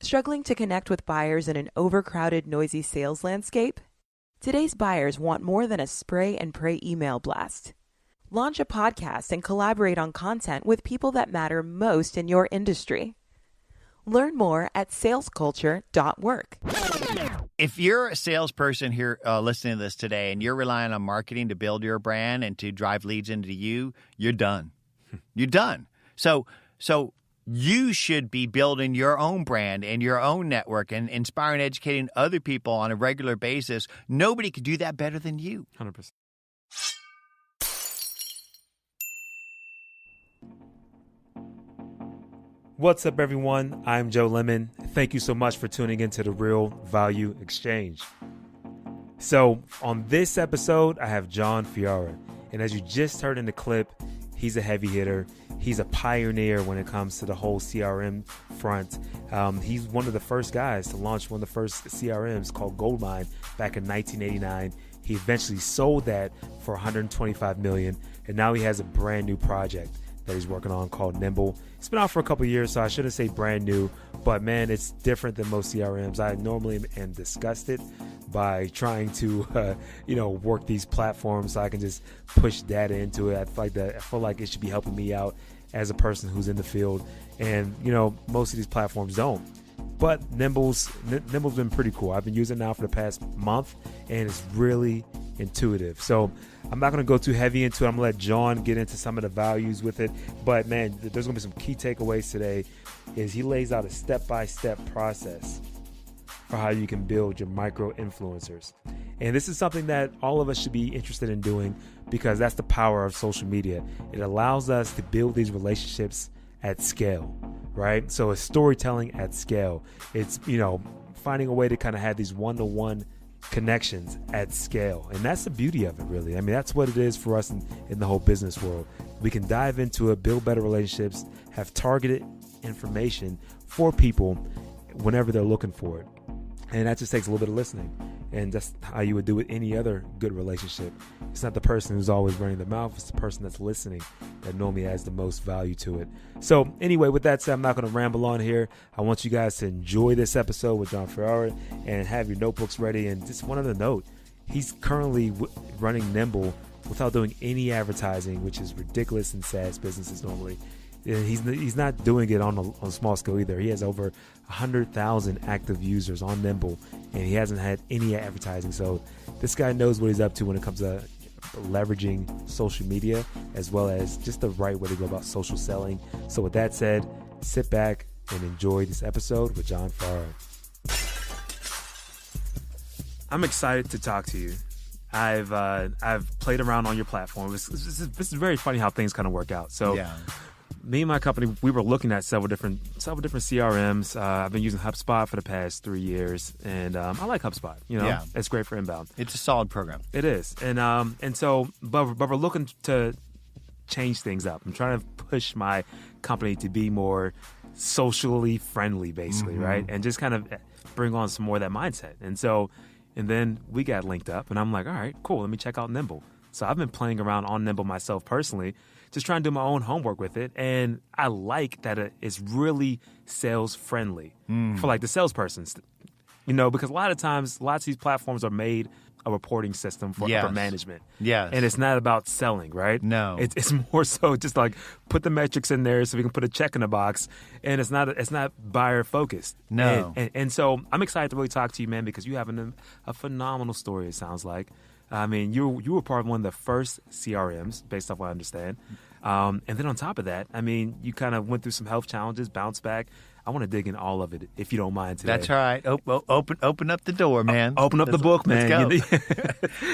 Struggling to connect with buyers in an overcrowded, noisy sales landscape? Today's buyers want more than a spray and pray email blast. Launch a podcast and collaborate on content with people that matter most in your industry. Learn more at salesculture.work. If you're a salesperson here listening to this today and you're relying on marketing to build your brand and to drive leads into you, you're done. You're done. So you should be building your own brand and your own network and inspiring and educating other people on a regular basis. Nobody could do that better than you. 100%. What's up, everyone? I'm Joe Lemon. Thank you so much for tuning into the Real Value Exchange. So on this episode, I have Jon Ferrara. And as you just heard in the clip, he's a heavy hitter. He's a pioneer when it comes to the whole CRM front. He's one of the first guys to launch one of the first CRMs called GoldMine back in 1989. He eventually sold that for $125 million, and now he has a brand new project that he's working on called Nimble. It's been out for a couple of years, so I shouldn't say brand new, but man, it's different than most CRMs. I normally am disgusted by trying to, work these platforms so I can just push data into it. I feel like it should be helping me out as a person who's in the field, and most of these platforms don't. But Nimble's been pretty cool. I've been using it now for the past month, and it's really intuitive. So I'm not going to go too heavy into it. I'm going to let Jon get into some of the values with it. But man, there's going to be some key takeaways today. Is he lays out a step-by-step process for how you can build your micro influencers. And this is something that all of us should be interested in doing, because that's the power of social media. It allows us to build these relationships at scale, right? So it's storytelling at scale. It's, finding a way to kind of have these one-to-one connections at scale. And that's the beauty of it, really. I mean, that's what it is for us in the whole business world. We can dive into it, build better relationships, have targeted information for people whenever they're looking for it. And that just takes a little bit of listening. And that's how you would do with any other good relationship. It's not the person who's always running their mouth. It's the person that's listening that normally adds the most value to it. So anyway, with that said, I'm not going to ramble on here. I want you guys to enjoy this episode with Jon Ferrara and have your notebooks ready. And just one other note, he's currently running Nimble without doing any advertising, which is ridiculous in SaaS businesses normally. And he's not doing it on a small scale either. He has over 100,000 active users on Nimble, and he hasn't had any advertising. So this guy knows what he's up to when it comes to leveraging social media, as well as just the right way to go about social selling. So with that said, sit back and enjoy this episode with Jon Ferrara. I'm excited to talk to you. I've played around on your platform. This is very funny how things kind of work out. So. Yeah. Me and my company, we were looking at several different CRMs. I've been using HubSpot for the past 3 years, and I like HubSpot. It's great for inbound. It's a solid program. It is, but we're looking to change things up. I'm trying to push my company to be more socially friendly, basically, right, and just kind of bring on some more of that mindset. And then we got linked up, and I'm like, all right, cool. Let me check out Nimble. So I've been playing around on Nimble myself personally, just trying to do my own homework with it. And I like that it's really sales friendly for like the salespersons, because a lot of times, lots of these platforms are made a reporting system for upper management. Yes. And it's not about selling, right? No. It's more so just like put the metrics in there so we can put a check in the box, and it's not buyer focused. No. And so I'm excited to really talk to you, man, because you have a phenomenal story, it sounds like. I mean, you were part of one of the first CRMs, based off what I understand. And then on top of that, I mean, you kind of went through some health challenges, bounced back. I want to dig in all of it, if you don't mind today. That's all right. Open up the door, man. Open up the book, man.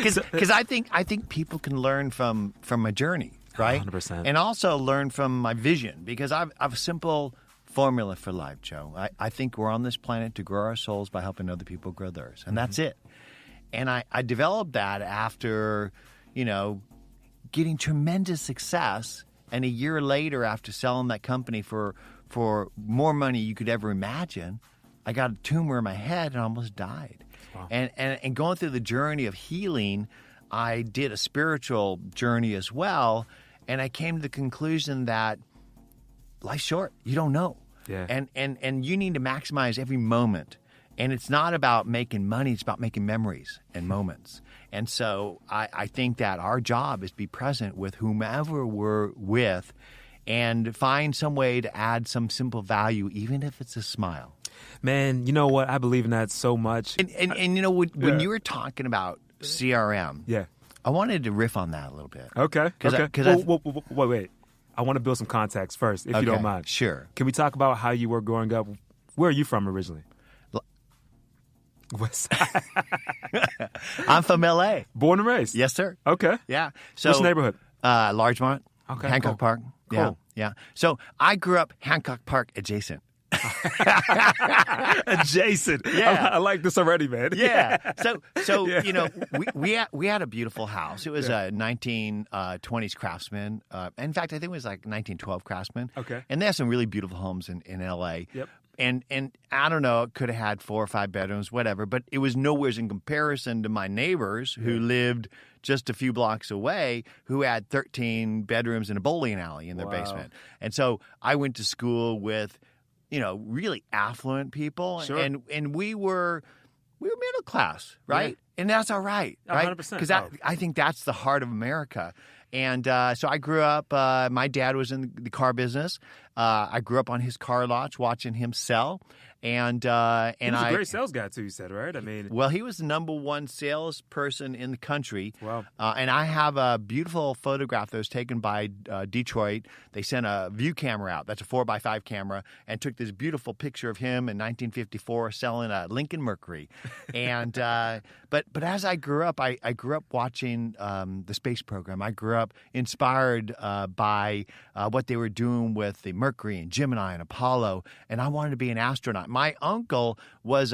Because I think people can learn from a journey, right? 100%. And also learn from my vision, because I've a simple formula for life, Joe. I think we're on this planet to grow our souls by helping other people grow theirs, and that's it. And I developed that after, getting tremendous success. And a year later, after selling that company for more money you could ever imagine, I got a tumor in my head and almost died. Wow. And going through the journey of healing, I did a spiritual journey as well. And I came to the conclusion that life's short. You don't know. Yeah. And you need to maximize every moment. And it's not about making money, it's about making memories and moments. And so I think that our job is to be present with whomever we're with and find some way to add some simple value, even if it's a smile. Man, you know what? I believe in that so much. And you know, when you were talking about CRM, Yeah. I wanted to riff on that a little bit. Okay. Wait. I want to build some context first, if you don't mind. Sure. Can we talk about how you were growing up? Where are you from originally? West Side. I'm from L.A. Born and raised? Yes, sir. Okay. Yeah. So, which neighborhood? Largemont. Okay, Hancock cool. Park. Cool. Yeah. So I grew up Hancock Park adjacent. Adjacent. Yeah. I like this already, man. Yeah. So Yeah. you know, we had a beautiful house. It was a 1920s Craftsman. In fact, I think it was like 1912 Craftsman. Okay. And they have some really beautiful homes in L.A. Yep. And I don't know, it could have had 4 or 5 bedrooms, whatever, but it was nowhere in comparison to my neighbors who lived just a few blocks away who had 13 bedrooms and a bowling alley in their basement. And so I went to school with, you know, really affluent people. Sure. And we were middle class, right? Yeah. And that's all right, right? 100%. Because I think that's the heart of America. And so I grew up, my dad was in the car business. I grew up on his car lots watching him sell. And He was I a great sales guy, too, you said, right? I mean, well, he was the number one salesperson in the country. Wow. And I have a beautiful photograph that was taken by Detroit. They sent a view camera out. That's a 4x5 camera, and took this beautiful picture of him in 1954 selling a Lincoln Mercury. And but as I grew up, I grew up watching the space program. I grew up inspired by what they were doing with the Mercury and Gemini and Apollo, and I wanted to be an astronaut. My uncle was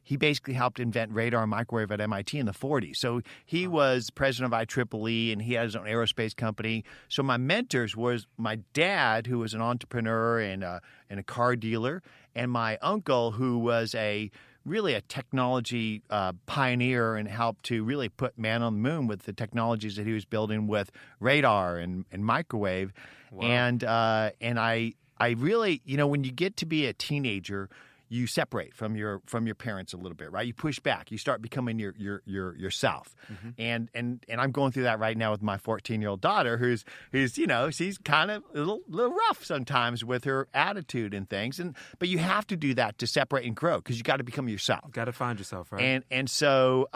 he basically helped invent radar and microwave at MIT in the 40s. So he was president of IEEE, and he had his own aerospace company. So my mentors was my dad, who was an entrepreneur and a car dealer, and my uncle, who was really a technology pioneer and helped to really put man on the moon with the technologies that he was building with radar and microwave. Wow. And I really, you know, when you get to be a teenager, you separate from your parents a little bit, right? You push back. You start becoming yourself. Mm-hmm. And I'm going through that right now with my 14-year-old daughter, who's you know, she's kind of a little rough sometimes with her attitude and things. But you have to do that to separate and grow, because you got to become yourself. Got to find yourself, right? And so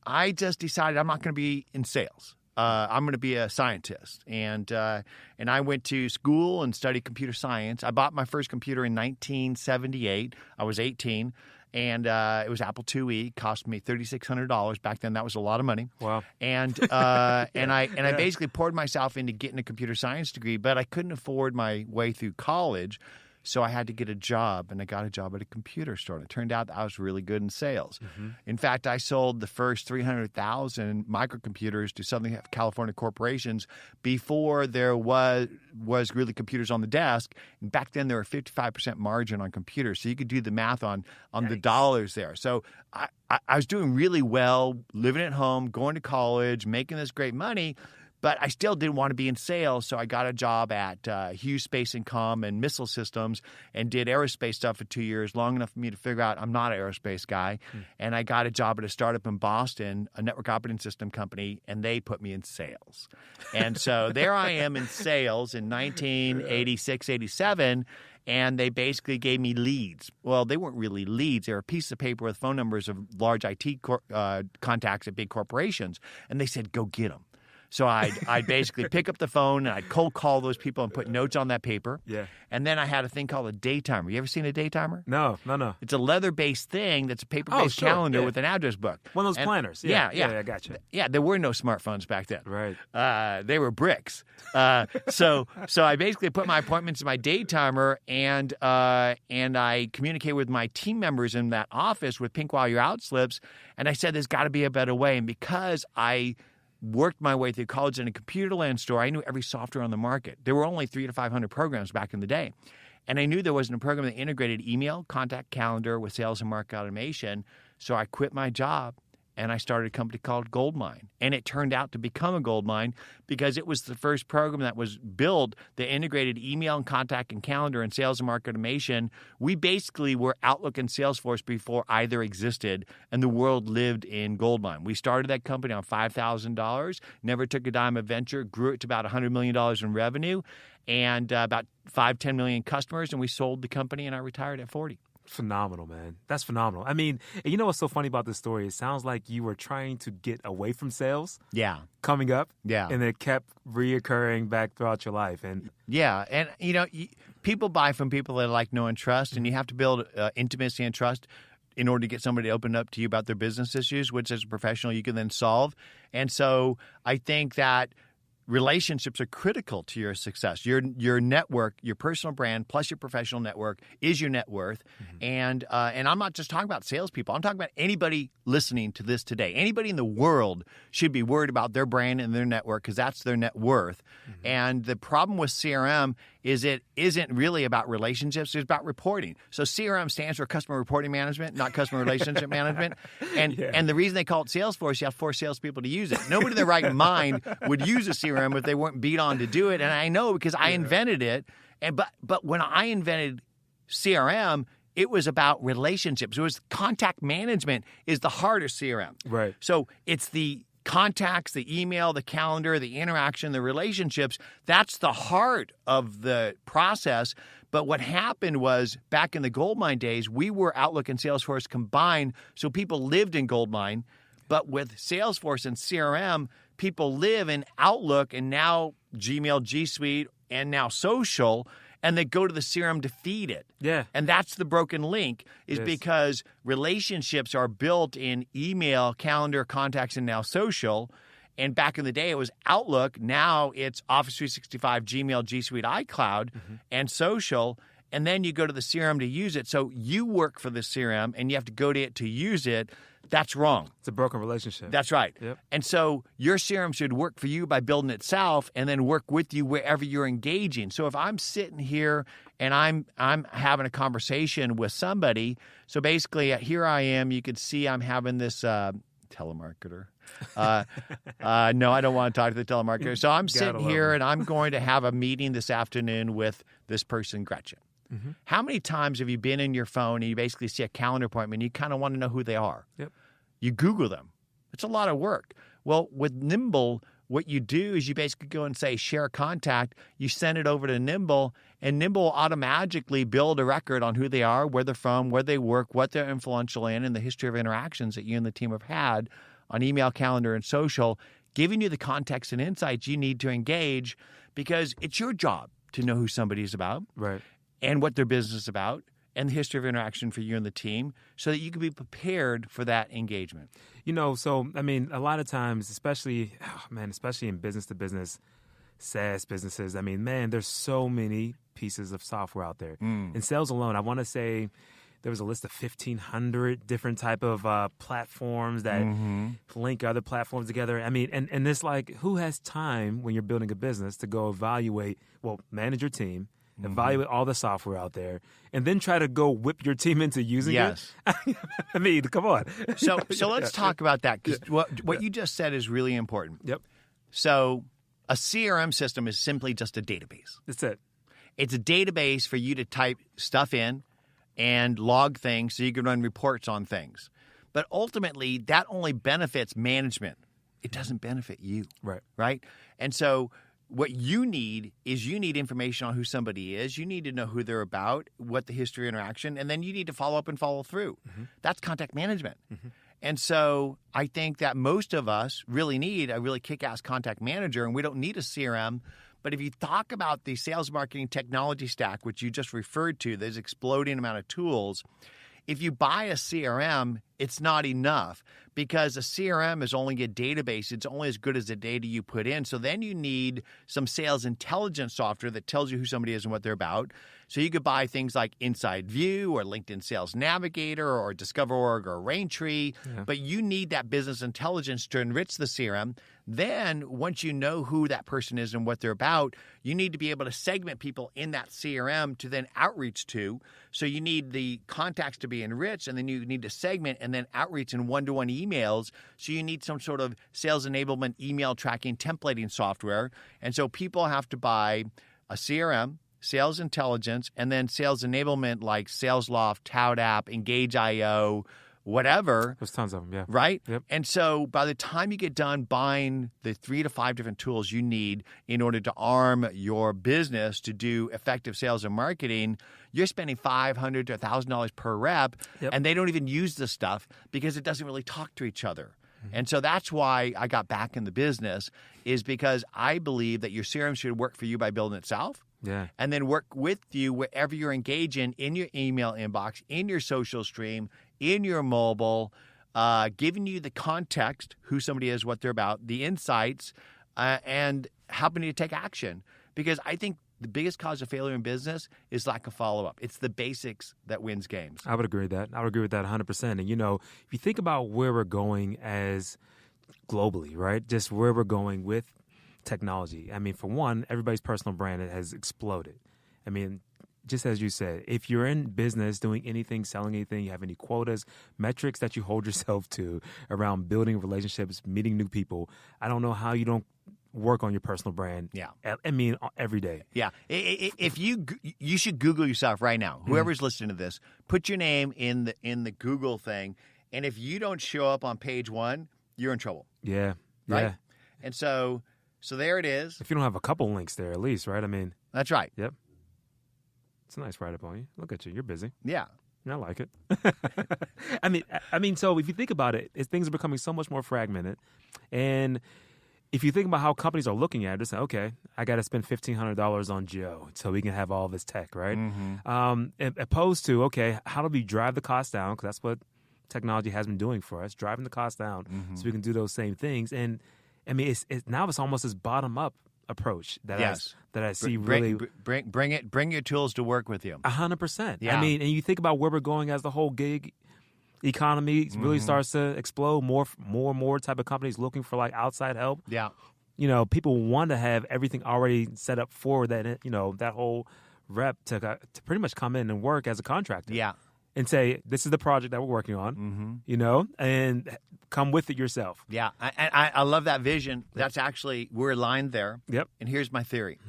I just decided I'm not going to be in sales. I'm going to be a scientist, and I went to school and studied computer science. I bought my first computer in 1978. I was 18, and it was Apple IIe. Cost me $3,600 back then. That was a lot of money. Wow. And I basically poured myself into getting a computer science degree, but I couldn't afford my way through college. So I had to get a job, and I got a job at a computer store. And it turned out that I was really good in sales. Mm-hmm. In fact, I sold the first 300,000 microcomputers to Southern California corporations before there was really computers on the desk. And back then, there were 55% margin on computers. So you could do the math on the dollars there. So I was doing really well, living at home, going to college, making this great money. But I still didn't want to be in sales, so I got a job at Hughes Space and Comm and Missile Systems and did aerospace stuff for 2 years, long enough for me to figure out I'm not an aerospace guy. And I got a job at a startup in Boston, a network operating system company, and they put me in sales. And so there I am in sales in 1986, 87. And they basically gave me leads. Well, they weren't really leads. They were a piece of paper with phone numbers of large IT contacts at big corporations. And they said, go get them. So I'd basically pick up the phone and I'd cold call those people and put notes on that paper. Yeah. And then I had a thing called a day timer. You ever seen a day timer? No. It's a leather-based thing that's a paper-based calendar with an address book. One of those planners. Yeah, I got you. Yeah, there were no smartphones back then. Right. They were bricks. So I basically put my appointments in my day timer, and I communicate with my team members in that office with pink while you're out slips. And I said, there's got to be a better way. And because I worked my way through college in a computer land store, I knew every software on the market. There were only 300 to 500 programs back in the day. And I knew there wasn't a program that integrated email, contact calendar with sales and market automation. So I quit my job and I started a company called GoldMine. And it turned out to become a GoldMine because it was the first program that was built that integrated email and contact and calendar and sales and market automation. We basically were Outlook and Salesforce before either existed, and the world lived in GoldMine. We started that company on $5,000, never took a dime of venture, grew it to about $100 million in revenue, and about 10 million customers, and we sold the company, and I retired at 40. Phenomenal, man. That's phenomenal. I mean, you know what's so funny about this story? It sounds like you were trying to get away from sales. Yeah. Coming up. Yeah. And it kept reoccurring back throughout your life. And yeah. And, people buy from people they like, know, and trust, and you have to build intimacy and trust in order to get somebody to open up to you about their business issues, which as a professional you can then solve. And so I think that relationships are critical to your success. Your network, your personal brand, plus your professional network is your net worth. And I'm not just talking about salespeople. I'm talking about anybody listening to this today. Anybody in the world should be worried about their brand and their network because that's their net worth. And the problem with CRM is it isn't really about relationships. It's about reporting. So CRM stands for Customer Reporting Management, not Customer Relationship Management. And the reason they call it Salesforce, you have 4 salespeople to use it. Nobody in their right mind would use a CRM if they weren't beat on to do it. And I know because I invented it. But when I invented CRM, it was about relationships. It was contact management is the heart of CRM. Right. So it's the contacts, the email, the calendar, the interaction, the relationships. That's the heart of the process. But what happened was back in the GoldMine days, we were Outlook and Salesforce combined. So people lived in GoldMine. But with Salesforce and CRM, people live in Outlook and now Gmail, G Suite, and now social. And they go to the CRM to feed it. Yeah. And that's the broken link is because relationships are built in email, calendar, contacts, and now social. And back in the day, it was Outlook. Now it's Office 365, Gmail, G Suite, iCloud, and social. And then you go to the CRM to use it. So you work for the CRM, and you have to go to it to use it. That's wrong. It's a broken relationship. That's right. Yep. And so your CRM should work for you by building itself and then work with you wherever you're engaging. So if I'm sitting here and I'm having a conversation with somebody, so basically here I am, you can see I'm having this telemarketer. No, I don't want to talk to the telemarketer. So I'm sitting here and I'm going to have a meeting this afternoon with this person, Gretchen. How many times have you been in your phone and you basically see a calendar appointment and you kind of want to know who they are? Yep. You Google them. It's a lot of work. Well, with Nimble, what you do is you basically go and say, share a contact. You send it over to Nimble, and Nimble will automatically build a record on who they are, where they're from, where they work, what they're influential in, and the history of interactions that you and the team have had on email, calendar, and social, giving you the context and insights you need to engage because it's your job to know who somebody is about. Right. And what their business is about and the history of interaction for you and the team so that you can be prepared for that engagement. So, I mean, a lot of times, especially in business-to-business SaaS businesses, I mean, man, there's so many pieces of software out there. In sales alone, I want to say there was a list of 1,500 different type of platforms that link other platforms together. I mean, and it's like, who has time when you're building a business to go manage your team, evaluate all the software out there, and then try to go whip your team into using it. I mean, come on. So let's talk about that because what you just said is really important. Yep. So a CRM system is simply just a database. That's it. It's a database for you to type stuff in and log things so you can run reports on things. But ultimately, that only benefits management. It doesn't benefit you. Right? And so what you need is information on who somebody is. You need to know who they're about, what the history of interaction, and then you need to follow up and follow through. That's contact management. And so I think that most of us really need a really kick-ass contact manager, and we don't need a CRM. But if you talk about the sales marketing technology stack, which you just referred to, there's exploding amount of tools. If you buy a CRM, it's not enough because a CRM is only a database. It's only as good as the data you put in. So then you need some sales intelligence software that tells you who somebody is and what they're about. So you could buy things like Inside View or LinkedIn Sales Navigator or DiscoverOrg or Raintree, but you need that business intelligence to enrich the CRM. Then once you know who that person is and what they're about, you need to be able to segment people in that CRM to then outreach to. So you need the contacts to be enriched, and then you need to segment, and then outreach and one-to-one emails. So you need some sort of sales enablement, email tracking, templating software. And so people have to buy a CRM, sales intelligence, and then sales enablement like SalesLoft, ToutApp, Engage.io, whatever. There's tons of them, yeah. Right? Yep. And so by the time you get done buying the 3 to 5 different tools you need in order to arm your business to do effective sales and marketing, you're spending $500 to $1,000 per rep, and they don't even use this stuff because it doesn't really talk to each other. And so that's why I got back in the business, is because I believe that your CRM should work for you by building itself. Yeah. And then work with you wherever you're engaging in your email inbox, in your social stream, in your mobile, giving you the context, who somebody is, what they're about, the insights, and helping you to take action. Because I think the biggest cause of failure in business is lack of follow-up. It's the basics that wins games. I would agree with that. I would agree with that 100%. And, if you think about where we're going as globally, right, just where we're going with technology. I mean, for one, everybody's personal brand has exploded. I mean, just as you said, if you're in business doing anything, selling anything, you have any quotas, metrics that you hold yourself to around building relationships, meeting new people, I don't know how you don't work on your personal brand. Yeah. I mean, every day. Yeah. If you should Google yourself right now. Whoever's listening to this, put your name in the Google thing, and if you don't show up on page 1, you're in trouble. Yeah. Right? Yeah. And so there it is. If you don't have a couple links there, at least, right? I mean, That's right. Yep. It's a nice write-up on you. Look at you. You're busy. Yeah. I like it. I mean, so if you think about it, things are becoming so much more fragmented. And if you think about how companies are looking at it, it's like, okay, I got to spend $1,500 on Joe so we can have all this tech, right? Opposed to, okay, how do we drive the cost down? Because that's what technology has been doing for us, driving the cost down so we can do those same things. And I mean, now it's almost this bottom-up approach that I see really bring your tools to work with you. 100%. Yeah. I mean, and you think about where we're going as the whole gig economy really starts to explode. More and more type of companies looking for like outside help. Yeah. People want to have everything already set up for that. That whole rep to pretty much come in and work as a contractor. Yeah. And say, this is the project that we're working on, and come with it yourself. Yeah, I love that vision. That's actually, we're aligned there. Yep. And here's my theory.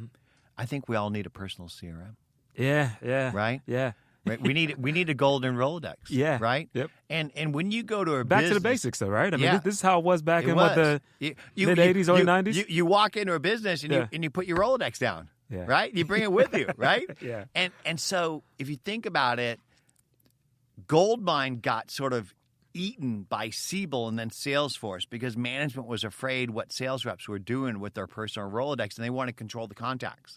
I think we all need a personal CRM. Yeah. Right? Yeah. Right? We need a golden Rolodex. Yeah. Right? Yep. And when you go to a back business, to the basics, though, right? I mean, Yeah. this is how it was back in the mid '80s, early '90s. You walk into a business and you put your Rolodex down. Yeah. Right? You bring it with you. Right? Yeah. And so if you think about it, GoldMine got sort of eaten by Siebel and then Salesforce because management was afraid what sales reps were doing with their personal Rolodex, and they want to control the contacts.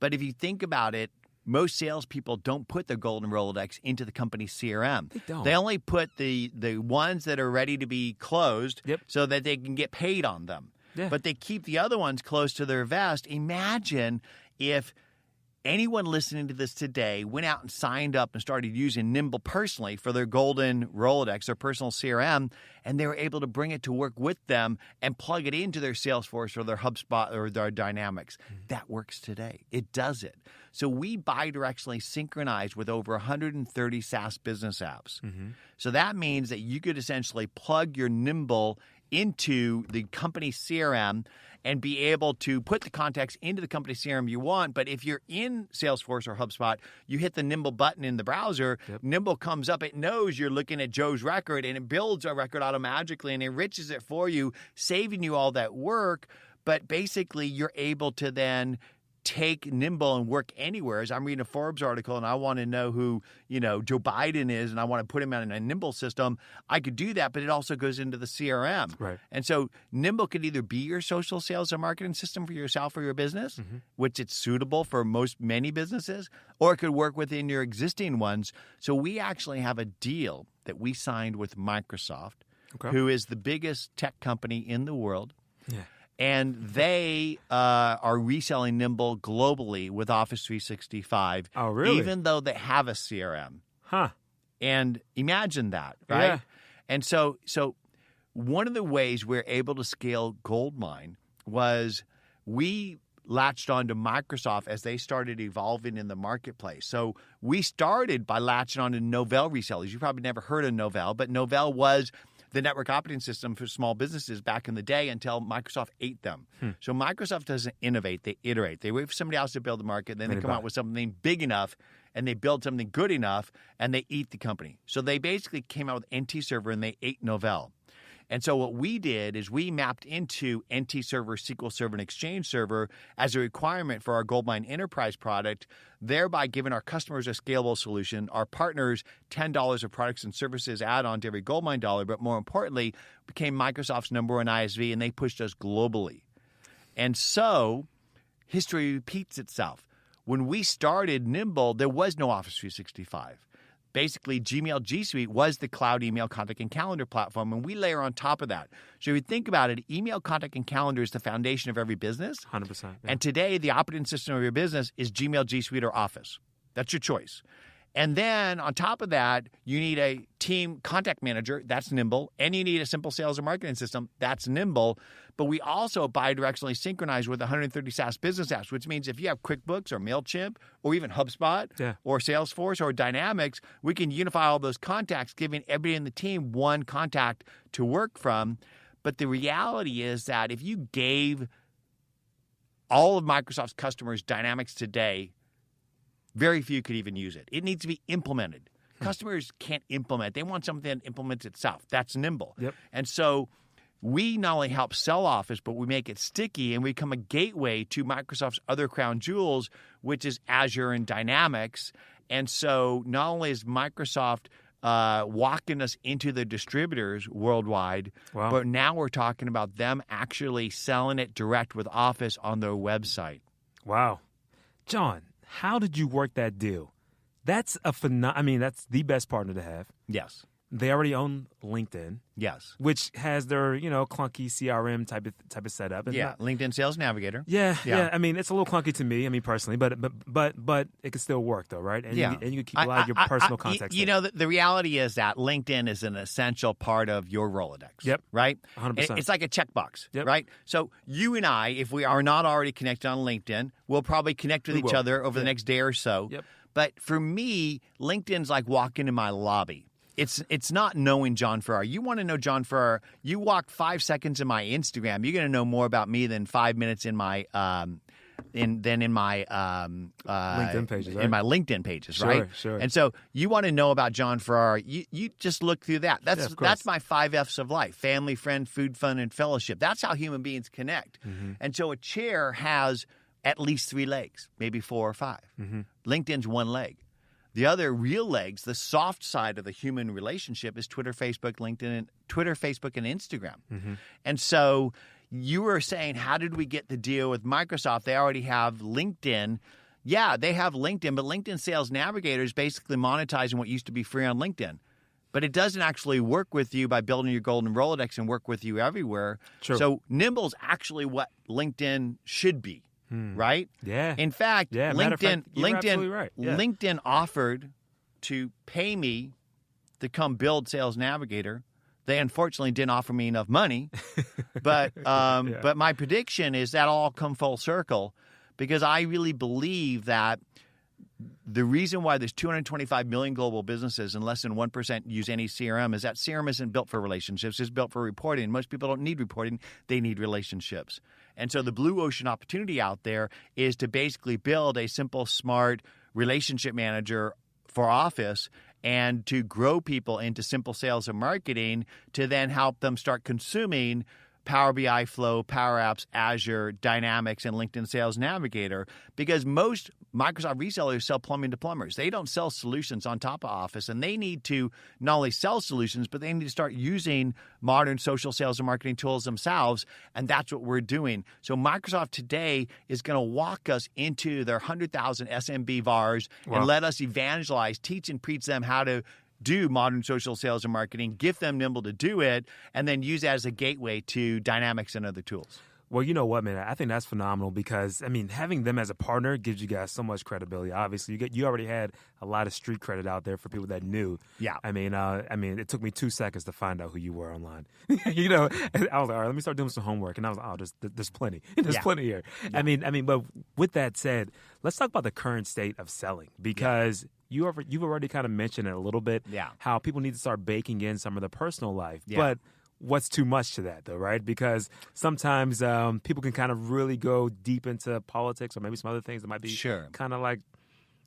But if you think about it, most salespeople don't put their golden Rolodex into the company's CRM. They don't. They only put the ones that are ready to be closed so that they can get paid on them. Yeah. But they keep the other ones close to their vest. Imagine if anyone listening to this today went out and signed up and started using Nimble personally for their golden Rolodex, their personal CRM, and they were able to bring it to work with them and plug it into their Salesforce or their HubSpot or their Dynamics. That works today. It does it. So we bidirectionally synchronize with over 130 SaaS business apps. So that means that you could essentially plug your Nimble into the company CRM and be able to put the contacts into the company CRM you want. But if you're in Salesforce or HubSpot, you hit the Nimble button in the browser, Nimble comes up, it knows you're looking at Joe's record, and it builds a record automatically and enriches it for you, saving you all that work. But basically, you're able to then take Nimble and work anywhere. As I'm reading a Forbes article and I want to know who, Joe Biden is, and I want to put him in a Nimble system, I could do that, but it also goes into the CRM. Right. And so Nimble could either be your social sales and marketing system for yourself or your business, which it's suitable for many businesses, or it could work within your existing ones. So we actually have a deal that we signed with Microsoft, who is the biggest tech company in the world. Yeah. And they are reselling Nimble globally with Office 365. Oh, really? Even though they have a CRM. Huh. And imagine that, right? Yeah. And so one of the ways we're able to scale GoldMine was we latched on to Microsoft as they started evolving in the marketplace. So we started by latching on to Novell resellers. You probably never heard of Novell, but Novell was the network operating system for small businesses back in the day until Microsoft ate them. So Microsoft doesn't innovate, they iterate. They wait for somebody else to build the market, then they come out with something big enough, and they build something good enough, and they eat the company. So they basically came out with NT Server, and they ate Novell. And so what we did is we mapped into NT Server, SQL Server, and Exchange Server as a requirement for our GoldMine Enterprise product, thereby giving our customers a scalable solution, our partners $10 of products and services add-on to every GoldMine dollar, but more importantly, became Microsoft's number one ISV, and they pushed us globally. And so history repeats itself. When we started Nimble, there was no Office 365. Basically, Gmail G Suite was the cloud email, contact, and calendar platform, and we layer on top of that. So if you think about it, email, contact, and calendar is the foundation of every business. 100%. Yeah. And today, the operating system of your business is Gmail, G Suite, or Office. That's your choice. And then on top of that, you need a team contact manager. That's Nimble. And you need a simple sales and marketing system. That's Nimble. But we also bidirectionally synchronize with 130 SaaS business apps, which means if you have QuickBooks or MailChimp or even HubSpot or Salesforce or Dynamics, we can unify all those contacts, giving everybody in the team one contact to work from. But the reality is that if you gave all of Microsoft's customers Dynamics today, very few could even use it. It needs to be implemented. Customers can't implement. They want something that implements itself. That's Nimble. Yep. And so we not only help sell Office, but we make it sticky and we become a gateway to Microsoft's other crown jewels, which is Azure and Dynamics. And so not only is Microsoft walking us into the distributors worldwide, but now we're talking about them actually selling it direct with Office on their website. Wow. Jon, how did you work that deal? That's that's the best partner to have. Yes. They already own LinkedIn. Yes. Which has their, clunky CRM type of setup. It's LinkedIn Sales Navigator. Yeah. I mean, it's a little clunky to me, personally, but it can still work though, right? And you can keep a lot of your personal contacts. The reality is that LinkedIn is an essential part of your Rolodex. Yep. Right? 100%. It's like a checkbox, yep. right? So you and I, if we are not already connected on LinkedIn, we'll probably connect with each other over the next day or so. Yep. But for me, LinkedIn's like walking in my lobby. It's not knowing Jon Ferrara. You want to know Jon Ferrara, you walk 5 seconds in my Instagram, you're going to know more about me than 5 minutes in my LinkedIn pages, right? In my LinkedIn pages, right? Sure. And so you want to know about Jon Ferrara, you just look through that. That's my 5 F's of life: family, friend, food, fun, and fellowship. That's how human beings connect. Mm-hmm. And so a chair has at least 3 legs, maybe 4 or 5. Mm-hmm. LinkedIn's 1 leg. The other real legs, the soft side of the human relationship, is Twitter, Facebook, and Instagram. Mm-hmm. And so you were saying, how did we get the deal with Microsoft? They already have LinkedIn. Yeah, they have LinkedIn, but LinkedIn Sales Navigator is basically monetizing what used to be free on LinkedIn. But it doesn't actually work with you by building your golden Rolodex and work with you everywhere. True. So Nimble's actually what LinkedIn should be. Right? Yeah. In fact, LinkedIn right. Yeah. LinkedIn offered to pay me to come build Sales Navigator. They unfortunately didn't offer me enough money. But but my prediction is that'll all come full circle, because I really believe that the reason why there's 225 million global businesses and less than 1% use any CRM is that CRM isn't built for relationships. It's built for reporting. Most people don't need reporting. They need relationships. And so the blue ocean opportunity out there is to basically build a simple, smart relationship manager for Office and to grow people into simple sales and marketing to then help them start consuming Power BI, Flow, Power Apps, Azure, Dynamics, and LinkedIn Sales Navigator, because most Microsoft resellers sell plumbing to plumbers. They don't sell solutions on top of Office, and they need to not only sell solutions, but they need to start using modern social sales and marketing tools themselves, and that's what we're doing. So Microsoft today is going to walk us into their 100,000 SMB VARs and let us evangelize, teach and preach them how to do modern social sales and marketing, give them Nimble to do it, and then use that as a gateway to Dynamics and other tools. Well, you know what, man? I think that's phenomenal because, I mean, having them as a partner gives you guys so much credibility. Obviously, you already had a lot of street credit out there for people that knew. Yeah. I mean, it took me 2 seconds to find out who you were online. You know, and I was like, all right, let me start doing some homework. And I was like, oh, there's plenty. There's plenty here. Yeah. I mean, but with that said, let's talk about the current state of selling because you've already kind of mentioned it a little bit. Yeah. How people need to start baking in some of the personal life. Yeah. But what's too much to that, though, right? Because sometimes people can kind of really go deep into politics or maybe some other things that might be kind of like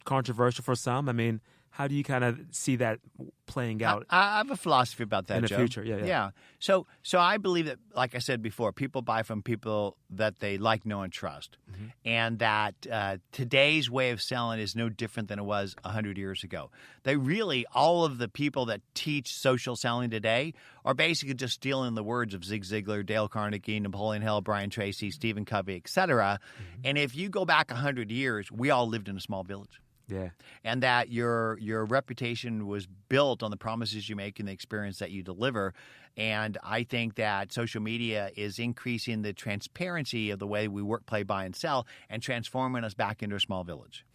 controversial for some. I mean, how do you kind of see that playing out? I have a philosophy about that, in the Joe. future. Yeah. So I believe that, like I said before, people buy from people that they like, know, and trust, and that today's way of selling is no different than it was 100 years ago. All of the people that teach social selling today are basically just stealing the words of Zig Ziglar, Dale Carnegie, Napoleon Hill, Brian Tracy, Stephen Covey, etc. And if you go back 100 years, we all lived in a small village. Yeah. And that your reputation was built on the promises you make and the experience that you deliver. And I think that social media is increasing the transparency of the way we work, play, buy, and sell and transforming us back into a small village.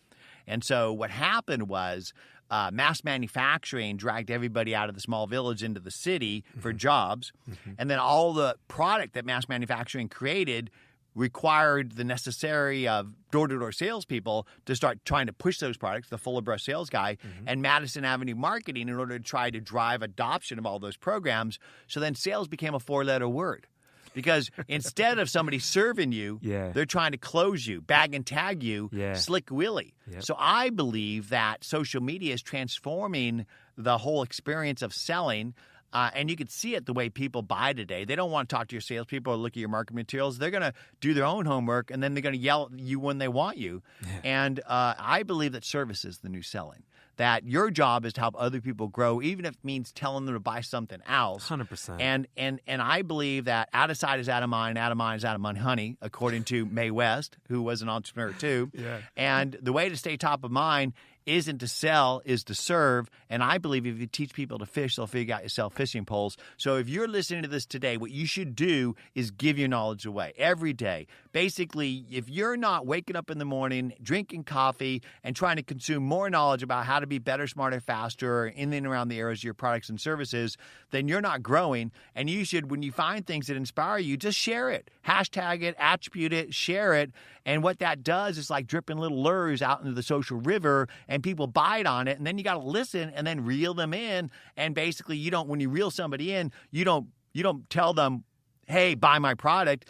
And so what happened was mass manufacturing dragged everybody out of the small village into the city for jobs. And then all the product that mass manufacturing created required the necessary of door-to-door salespeople to start trying to push those products, the fuller brush sales guy, and Madison Avenue marketing in order to try to drive adoption of all those programs. So then sales became a 4-letter word. Because instead of somebody serving you, they're trying to close you, bag and tag you, Slick Willie. Yep. So I believe that social media is transforming the whole experience of selling. And you can see it the way people buy today. They don't want to talk to your salespeople or look at your marketing materials. They're going to do their own homework, and then they're going to yell at you when they want you. Yeah. And I believe that service is the new selling. That your job is to help other people grow, even if it means telling them to buy something else. 100%. And I believe that out of sight is out of mind is out of money, honey, according to Mae West, who was an entrepreneur too. And the way to stay top of mind isn't to sell, is to serve. And I believe if you teach people to fish, they'll figure out yourself fishing poles. So if you're listening to this today, what you should do is give your knowledge away every day. Basically, if you're not waking up in the morning, drinking coffee, and trying to consume more knowledge about how to be better, smarter, faster in and around the areas of your products and services, then you're not growing. And you should, when you find things that inspire you, just share it. Hashtag it, attribute it, share it. And what that does is like dripping little lures out into the social river, and people bite on it, and then you got to listen and then reel them in. And basically, you don't, when you reel somebody in, you don't tell them, hey, buy my product.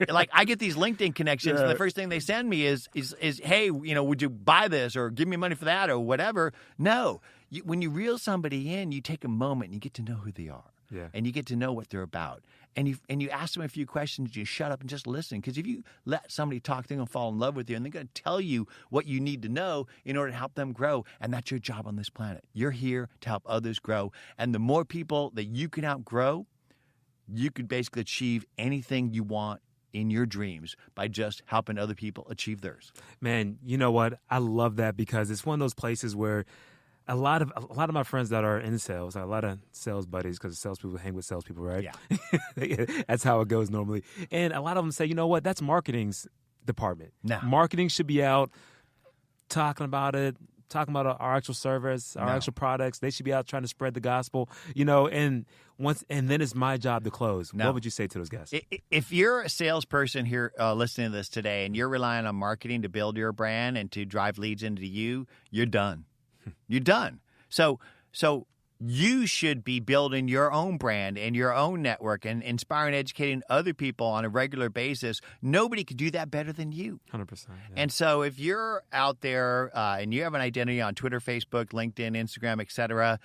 Like I get these LinkedIn connections, and the first thing they send me is hey, would you buy this or give me money for that or whatever? No, when you reel somebody in, you take a moment and you get to know who they are. And you get to know what they're about. And you ask them a few questions, you shut up and just listen. Because if you let somebody talk, they're going to fall in love with you, and they're going to tell you what you need to know in order to help them grow. And that's your job on this planet. You're here to help others grow. And the more people that you can outgrow, you could basically achieve anything you want in your dreams by just helping other people achieve theirs. Man, you know what? I love that because it's one of those places where a lot of my friends that are in sales, a lot of sales buddies, because salespeople hang with salespeople, right? Yeah. That's how it goes normally. And a lot of them say, you know what, that's marketing's department. No. Marketing should be out talking about our actual service, our actual products. They should be out trying to spread the gospel, and then it's my job to close. No. What would you say to those guys? If you're a salesperson here listening to this today and you're relying on marketing to build your brand and to drive leads into you, you're done. You're done. So you should be building your own brand and your own network and inspiring, educating other people on a regular basis. Nobody could do that better than you. 100%. Yeah. And so if you're out there and you have an identity on Twitter, Facebook, LinkedIn, Instagram, etc.,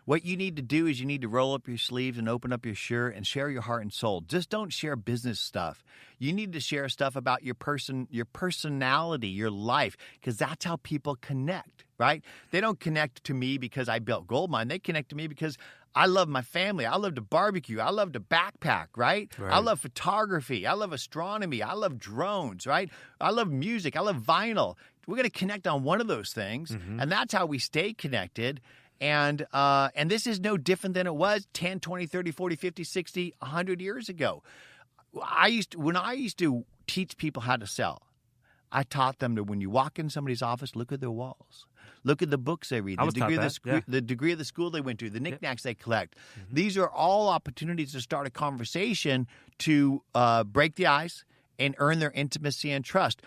what you need to do is you need to roll up your sleeves and open up your shirt and share your heart and soul. Just don't share business stuff. You need to share stuff about your personality, your life, because that's how people connect, right? They don't connect to me because I built GoldMine. They connect to me because I love my family. I love to barbecue. I love to backpack, right? I love photography. I love astronomy. I love drones, right? I love music. I love vinyl. We're going to connect on one of those things, and that's how we stay connected. And this is no different than it was 10, 20, 30, 40, 50, 60, 100 years ago. when I used to teach people how to sell, I taught them to, when you walk in somebody's office, look at their walls. Look at the books they read, the degree of the school they went to, the knickknacks they collect. Mm-hmm. These are all opportunities to start a conversation to break the ice and earn their intimacy and trust.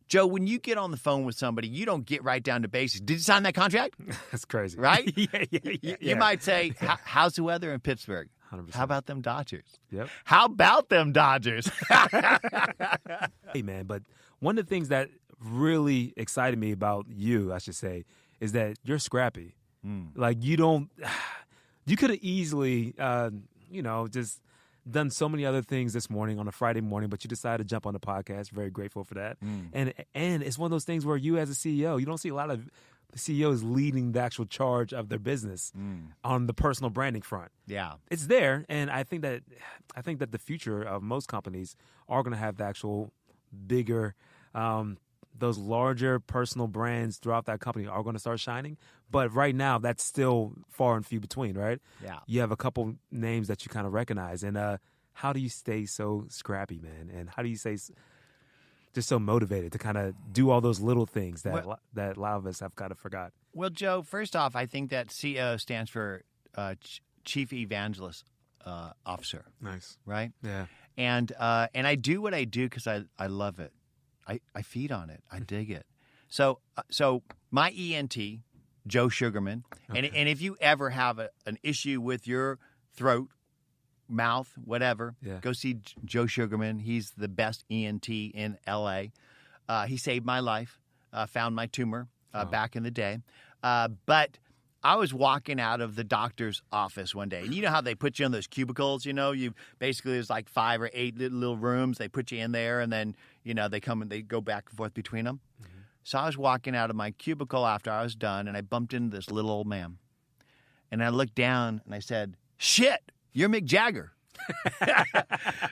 Joe, when you get on the phone with somebody, you don't get right down to basics. Did you sign that contract? That's crazy. Right? Yeah. You might say, how's the weather in Pittsburgh? 100%. How about them Dodgers? Yep. How about them Dodgers? Hey, man, but one of the things that really excited me about you, I should say, is that you're scrappy. Like, you could have easily, just done so many other things this morning on a Friday morning, but you decided to jump on the podcast. Very grateful for that. And it's one of those things where you as a CEO, you don't see a lot of CEOs leading the actual charge of their business on the personal branding front. Yeah. It's there, and I think that the future of most companies are going to have the actual bigger, those larger personal brands throughout that company are going to start shining. But right now, that's still far and few between, right? Yeah. You have a couple names that you kind of recognize. And how do you stay so scrappy, man? And how do you stay just so motivated to kind of do all those little things that a lot of us have kind of forgot? Well, Joe, first off, I think that CEO stands for Chief Evangelist Officer. Nice. Right? Yeah. And I do what I do because I love it. I feed on it. I dig it. So my ENT, Joe Sugarman, and if you ever have an issue with your throat, mouth, whatever, go see Joe Sugarman. He's the best ENT in L.A. He saved my life, found my tumor back in the day. But I was walking out of the doctor's office one day, and you know how they put you in those cubicles, you basically there's like 5 or 8 little rooms. They put you in there, and then, they come and they go back and forth between them. Mm-hmm. So I was walking out of my cubicle after I was done, and I bumped into this little old man. And I looked down, and I said, "Shit, you're Mick Jagger."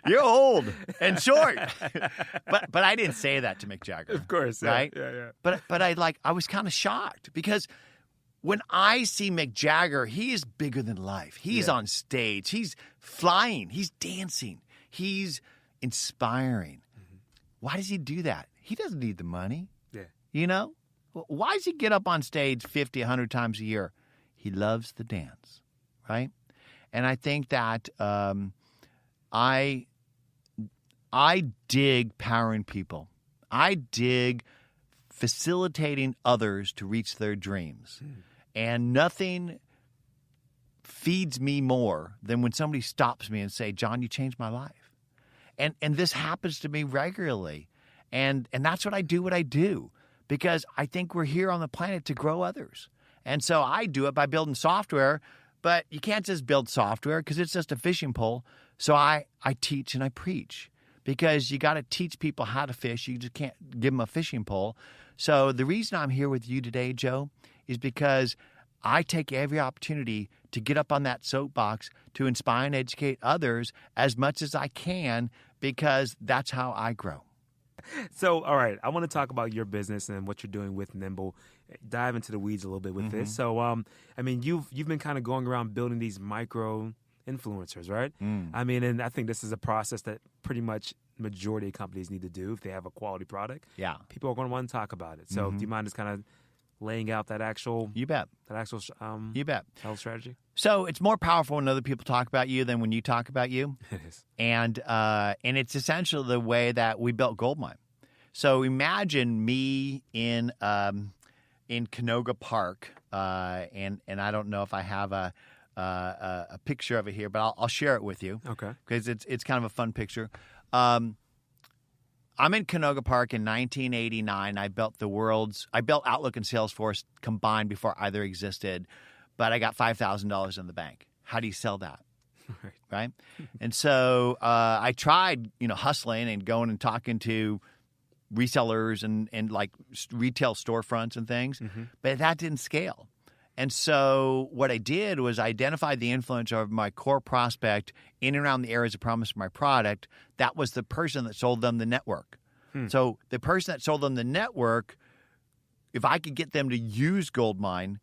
You're old and short. but I didn't say that to Mick Jagger. Of course. Right? Yeah. But I was kind of shocked because when I see Mick Jagger, he is bigger than life. He's on stage. He's flying. He's dancing. He's inspiring. Mm-hmm. Why does he do that? He doesn't need the money. Yeah. Why does he get up on stage 50, 100 times a year? He loves the dance, right? And I think that I dig powering people. I dig facilitating others to reach their dreams. And nothing feeds me more than when somebody stops me and say, "John, you changed my life." And this happens to me regularly. And that's what I do because I think we're here on the planet to grow others. And so I do it by building software, but you can't just build software because it's just a fishing pole. So I teach and I preach because you got to teach people how to fish. You just can't give them a fishing pole. So the reason I'm here with you today, Joe, is because I take every opportunity to get up on that soapbox to inspire and educate others as much as I can because that's how I grow. So, all right, I want to talk about your business and what you're doing with Nimble. Dive into the weeds a little bit with this. So, you've been kind of going around building these micro influencers, right? And I think this is a process that pretty much majority of companies need to do if they have a quality product. Yeah, people are going to want to talk about it. So, do you mind just kind of laying out that actual? You bet. You bet. Health strategy. So it's more powerful when other people talk about you than when you talk about you. It is. And it's essentially the way that we built GoldMine. So imagine me in Canoga Park, and I don't know if I have a picture of it here, but I'll share it with you. Okay. Because it's kind of a fun picture. I'm in Canoga Park in 1989. I built Outlook and Salesforce combined before either existed, but I got $5,000 in the bank. How do you sell that? Right? And so I tried, hustling and going and talking to resellers and like retail storefronts and things, but that didn't scale. And so what I did was identify the influence of my core prospect in and around the areas of promise of my product. That was the person that sold them the network. So the person that sold them the network, if I could get them to use GoldMine,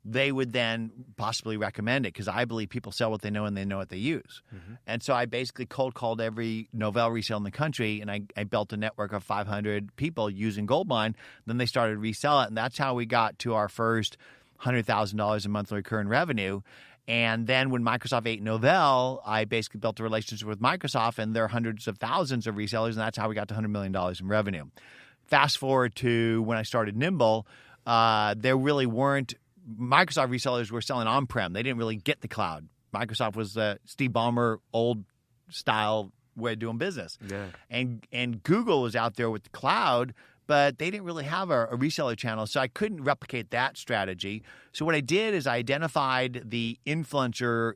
they would then possibly recommend it because I believe people sell what they know and they know what they use. And so I basically cold called every Novell resale in the country, and I built a network of 500 people using GoldMine. Then they started to resell it, and that's how we got to our first $100,000 in monthly recurring revenue. And then when Microsoft ate Novell, I basically built a relationship with Microsoft, and there are hundreds of thousands of resellers, and that's how we got to $100 million in revenue. Fast forward to when I started Nimble, there really weren't Microsoft resellers were selling on-prem. They didn't really get the cloud. Microsoft was the Steve Ballmer old-style way of doing business. Yeah. And Google was out there with the cloud, but they didn't really have a reseller channel, so I couldn't replicate that strategy. So what I did is I identified the influencer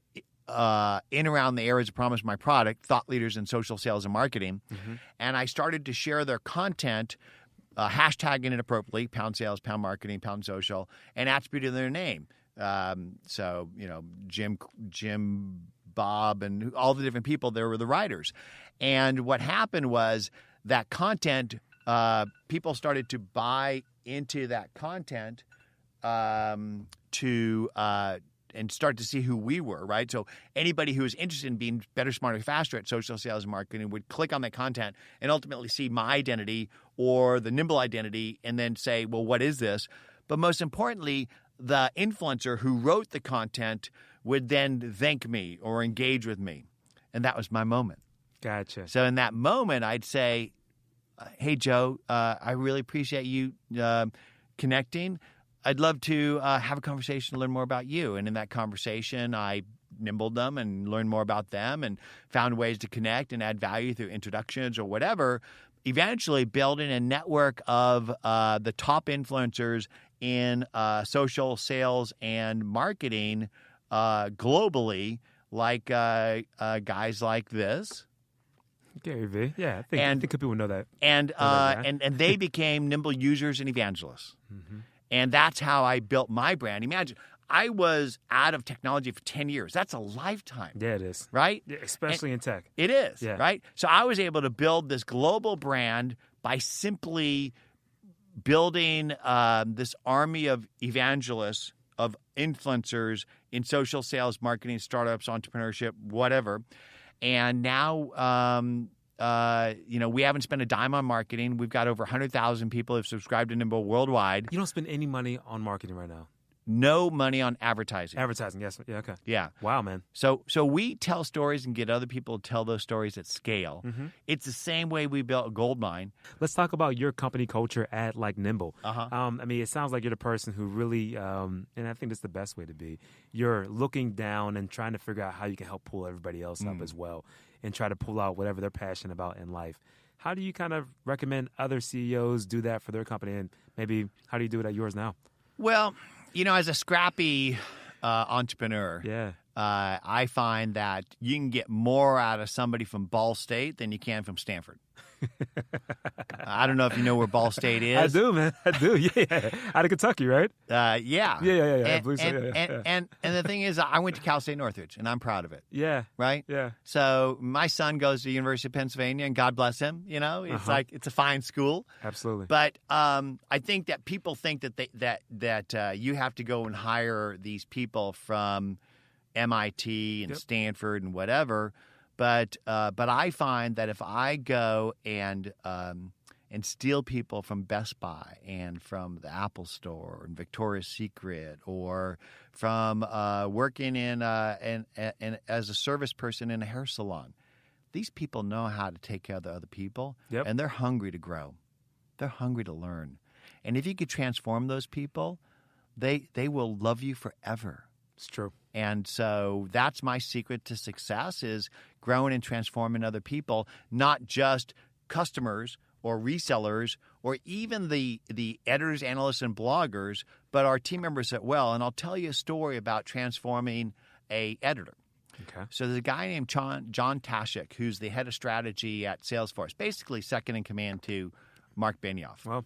in around the areas of promise of my product, thought leaders in social sales and marketing, and I started to share their content, hashtagging it appropriately, pound sales, pound marketing, pound social, and attributing their name. So, Jim, Bob, and all the different people, there were the writers. And what happened was that content, people started to buy into that content and start to see who we were, right? So anybody who was interested in being better, smarter, faster at social sales and marketing would click on that content and ultimately see my identity or the Nimble identity and then say, well, what is this? But most importantly, the influencer who wrote the content would then thank me or engage with me. And that was my moment. Gotcha. So in that moment, I'd say, hey, Joe, I really appreciate you connecting. I'd love to have a conversation to learn more about you. And in that conversation, I nimbled them and learned more about them and found ways to connect and add value through introductions or whatever, eventually building a network of the top influencers in social sales and marketing globally, like guys like this. Gary V. Yeah, I think people know that. And they became Nimble users and evangelists. And that's how I built my brand. Imagine, I was out of technology for 10 years. That's a lifetime. Yeah, it is. Right? Yeah, especially in tech. It is, yeah. Right? So I was able to build this global brand by simply building this army of evangelists, of influencers in social sales, marketing, startups, entrepreneurship, whatever. And now we haven't spent a dime on marketing. We've got over 100,000 people who have subscribed to Nimble worldwide. You don't spend any money on marketing right now? No money on advertising. Advertising, yes. Yeah, okay. Yeah. Wow, man. So we tell stories and get other people to tell those stories at scale. It's the same way we built GoldMine. Let's talk about your company culture at Nimble. Uh-huh. It sounds like you're the person who really, and I think that's the best way to be, you're looking down and trying to figure out how you can help pull everybody else up as well and try to pull out whatever they're passionate about in life. How do you kind of recommend other CEOs do that for their company, and maybe how do you do it at yours now? Well, as a scrappy entrepreneur, yeah. I find that you can get more out of somebody from Ball State than you can from Stanford. I don't know if you know where Ball State is. I do, man. I do. Yeah. Out of Kentucky, right? Yeah. Yeah. I believe so. And the thing is, I went to Cal State Northridge, and I'm proud of it. Yeah. Right? Yeah. So my son goes to the University of Pennsylvania, and God bless him. It's like it's a fine school. Absolutely. But I think that people think that you have to go and hire these people from MIT and Stanford and whatever. But I find that if I go and steal people from Best Buy and from the Apple Store and Victoria's Secret, or from working in as a service person in a hair salon, these people know how to take care of the other people, and they're hungry to grow. They're hungry to learn. And if you could transform those people, they will love you forever. It's true. And so that's my secret to success, is growing and transforming other people, not just customers or resellers or even the editors, analysts, and bloggers, but our team members as well. And I'll tell you a story about transforming a editor. Okay. So there's a guy named Jon Tashik, who's the head of strategy at Salesforce, basically second in command to Mark Benioff. Well,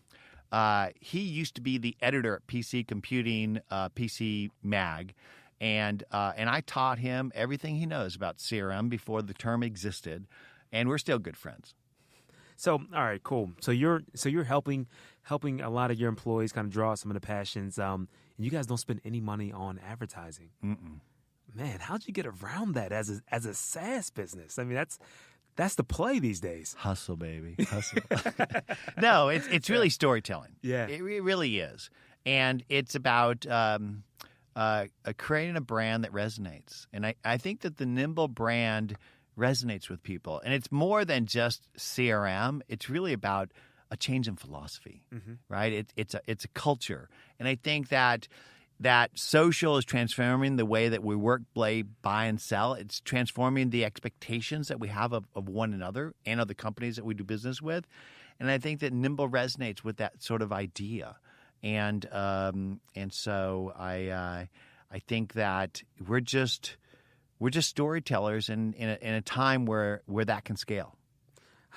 he used to be the editor at PC Computing, PC Mag. And I taught him everything he knows about CRM before the term existed, and we're still good friends. So, all right, cool. So you're helping a lot of your employees kind of draw some of the passions and you guys don't spend any money on advertising. Mm-mm. Man, how'd you get around that as a SaaS business? I mean, that's the play these days. Hustle, baby, hustle. No, it's really storytelling. Yeah. It really is, and it's about creating a brand that resonates. And I think that the Nimble brand resonates with people, and it's more than just CRM. It's really about a change in philosophy, right? It's a culture, and I think that social is transforming the way that we work, play, buy, and sell. It's transforming the expectations that we have of one another and of the companies that we do business with, and I think that Nimble resonates with that sort of idea, and so I think that we're just storytellers in a time where that can scale.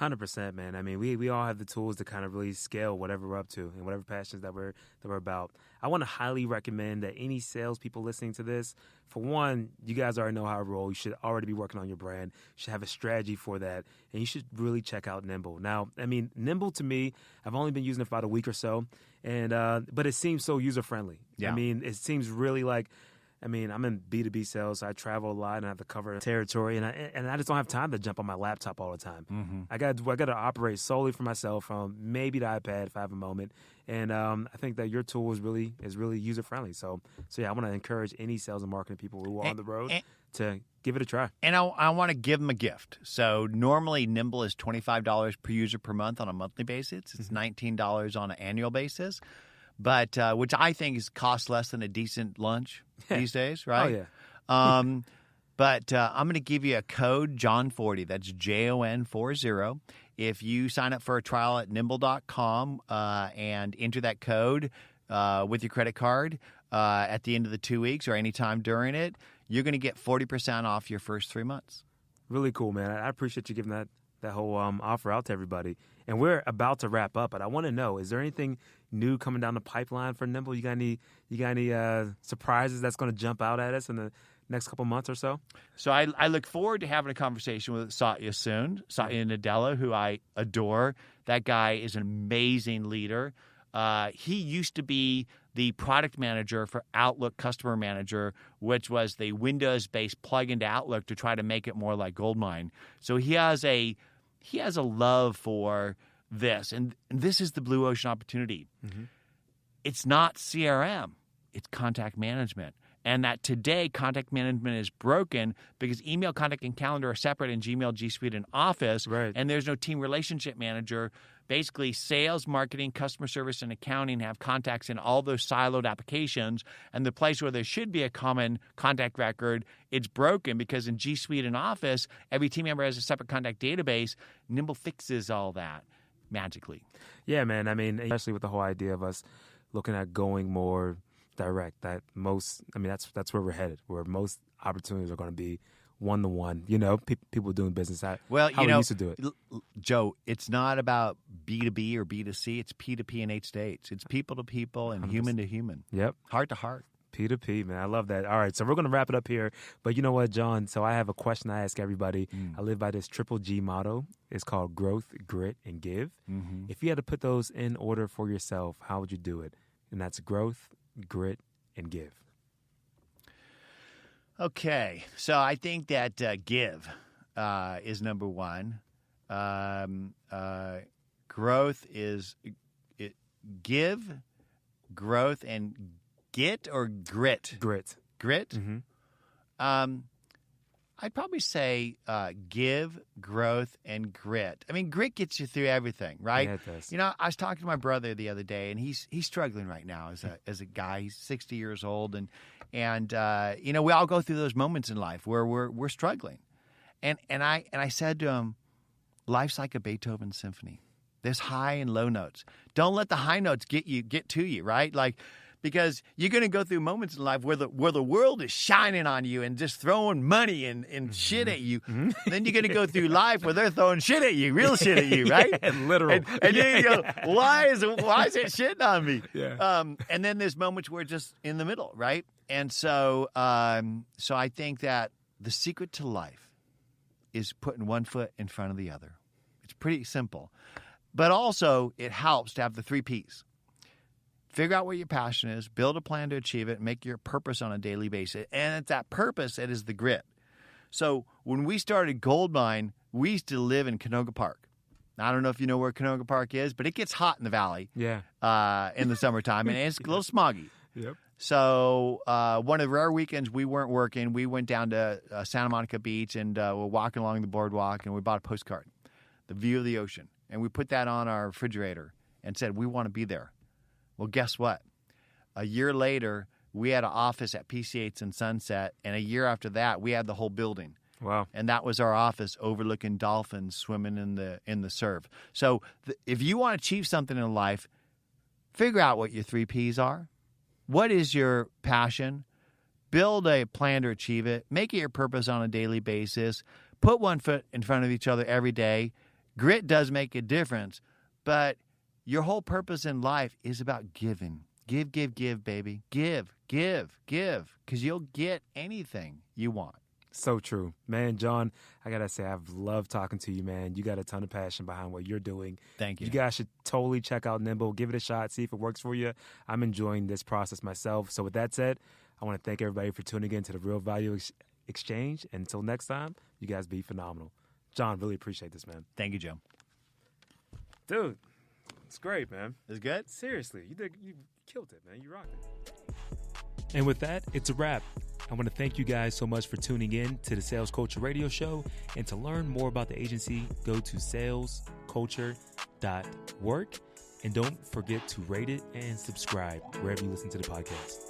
100%, man. I mean, we all have the tools to kind of really scale whatever we're up to and whatever passions that we're about. I want to highly recommend that any salespeople listening to this, for one, you guys already know how I roll. You should already be working on your brand. You should have a strategy for that, and you should really check out Nimble. Now, I mean, Nimble to me, I've only been using it for about a week or so, and but it seems so user friendly. Yeah. I mean, it seems really like. I mean, I'm in B2B sales, so I travel a lot and I have to cover territory, and I just don't have time to jump on my laptop all the time. Mm-hmm. I got to operate solely for myself from maybe the iPad if I have a moment, and I think that your tool is really user friendly. So yeah, I want to encourage any sales and marketing people who are on the road to give it a try. And I want to give them a gift. So normally Nimble is $25 per user per month on a monthly basis. It's $19 on an annual basis. But which I think costs less than a decent lunch these days, right? Oh, yeah. But I'm going to give you a code, Jon40. That's JON40. If you sign up for a trial at nimble.com and enter that code with your credit card at the end of the 2 weeks or anytime during it, you're going to get 40% off your first 3 months. Really cool, man. I appreciate you giving that whole offer out to everybody. And we're about to wrap up, but I want to know, is there anything new coming down the pipeline for Nimble? You got any surprises that's going to jump out at us in the next couple months or so? So I look forward to having a conversation with Satya soon, Satya Nadella, who I adore. That guy is an amazing leader. He used to be the product manager for Outlook Customer Manager, which was the Windows-based plugin to Outlook to try to make it more like GoldMine. So he has a love for this, and this is the blue ocean opportunity. Mm-hmm. It's not CRM, it's contact management. And that today, contact management is broken because email, contact, and calendar are separate in Gmail, G Suite, and Office. Right. And there's no team relationship manager. Basically, sales, marketing, customer service, and accounting have contacts in all those siloed applications. And the place where there should be a common contact record, it's broken because in G Suite and Office, every team member has a separate contact database. Nimble fixes all that magically. Yeah, man. I mean, especially with the whole idea of us looking at going more direct, that's where we're headed, where most opportunities are going to be one-to-one, people doing business how we used to do it. Joe, it's not about B2B or B2C. It's P2P in 8 states. It's people to people and 100%. Human to human. Yep. Heart to heart. P2P, man. I love that. All right, so we're going to wrap it up here. But you know what, John? So I have a question I ask everybody. I live by this triple G motto. It's called growth, grit, and give. Mm-hmm. If you had to put those in order for yourself, how would you do it? And that's growth, grit, and give. Okay, so I think that give is number one. Growth is give, growth, and get or grit? Grit. Grit? Mm-hmm. I'd probably say give, growth, and grit. I mean, grit gets you through everything, right? Yeah, it does. I was talking to my brother the other day, and he's struggling right now as a guy. He's 60 years old, and we all go through those moments in life where we're struggling. And I said to him, life's like a Beethoven symphony. There's high and low notes. Don't let the high notes get to you, right? Because you're going to go through moments in life where the world is shining on you and just throwing money and shit at you. Mm-hmm. Then you're going to go through life where they're throwing shit at you, real shit at you, right? Yeah, literal. And then you go, why is it shitting on me? Yeah. And then there's moments where it's just in the middle, right? And so I think that the secret to life is putting one foot in front of the other. It's pretty simple. But also, it helps to have the 3 Ps. Figure out what your passion is, build a plan to achieve it, make your purpose on a daily basis. And it's that purpose that is the grit. So when we started GoldMine, we used to live in Canoga Park. I don't know if you know where Canoga Park is, but it gets hot in the valley in the summertime, and it's a little smoggy. Yep. So one of the rare weekends we weren't working, we went down to Santa Monica Beach, and we're walking along the boardwalk, and we bought a postcard, the view of the ocean. And we put that on our refrigerator and said, we want to be there. Well, guess what? A year later, we had an office at PC8 and Sunset, and a year after that, we had the whole building. Wow. And that was our office overlooking dolphins swimming in the surf. So if you want to achieve something in life, figure out what your 3 Ps are. What is your passion? Build a plan to achieve it. Make it your purpose on a daily basis. Put one foot in front of each other every day. Grit does make a difference, but your whole purpose in life is about giving. Give, baby. Give, because you'll get anything you want. So true. Man, Jon, I got to say, I've loved talking to you, man. You got a ton of passion behind what you're doing. Thank you. You guys should totally check out Nimble. Give it a shot. See if it works for you. I'm enjoying this process myself. So with that said, I want to thank everybody for tuning in to the Real Value Exchange. And until next time, you guys be phenomenal. Jon, really appreciate this, man. Thank you, Joe. Dude, it's great, man. It's good? Seriously, you killed it, man. You rocked it. And with that, it's a wrap. I want to thank you guys so much for tuning in to the Sales Culture Radio Show. And to learn more about the agency, go to salesculture.work. And don't forget to rate it and subscribe wherever you listen to the podcast.